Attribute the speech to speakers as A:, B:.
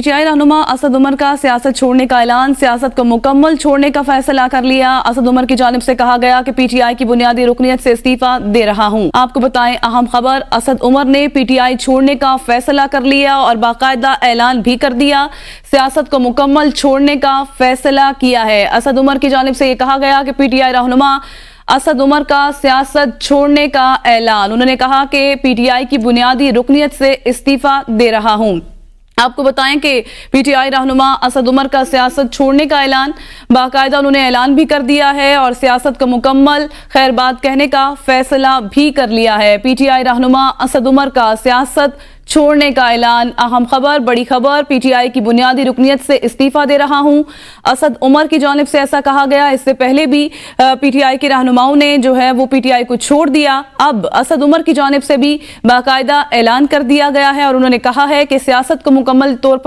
A: PTI रहनुमा असद उमर का सियासत छोड़ने का ऐलान, सियासत को मुकम्मल छोड़ने का फैसला कर लिया। असद उमर की जानिब से कहा गया कि पीटीआई की बुनियादी रुकनियत से इस्तीफा दे रहा हूं। आपको बताएं अहम खबर, असद उमर ने पीटीआई छोड़ने का फैसला कर लिया और बाकायदा ऐलान भी कर दिया। सियासत को मुकम्मल छोड़ने का फैसला किया है। असद उमर की जानिब से यह कहा गया कि पीटीआई रहनुमा असद उमर का सियासत छोड़ने का ऐलान। उन्होंने कहा कि पीटीआई की बुनियादी रुकनियत से इस्तीफा दे रहा हूं। आपको बताएं कि पीटीआई रहनुमा असद उमर का सियासत छोड़ने का ऐलान, बाकायदा उन्होंने ऐलान भी कर दिया है और सियासत को मुकम्मल खैरबाद कहने का फैसला भी कर लिया है। पीटीआई रहनुमा असद उमर का सियासत छोड़ने का ऐलान। अहम खबर, बड़ी खबर, पीटीआई की बुनियादी रुकनियत से इस्तीफा दे रहा हूं। असद उमर की जानिब से ऐसा कहा गया। इससे पहले भी पीटीआई के रहनुमाओं ने जो है वो पीटीआई को छोड़ दिया। अब असद उमर की जानिब से भी बाकायदा ऐलान कर दिया गया है और उन्होंने कहा है कि सियासत को मुकम्मल तौर पर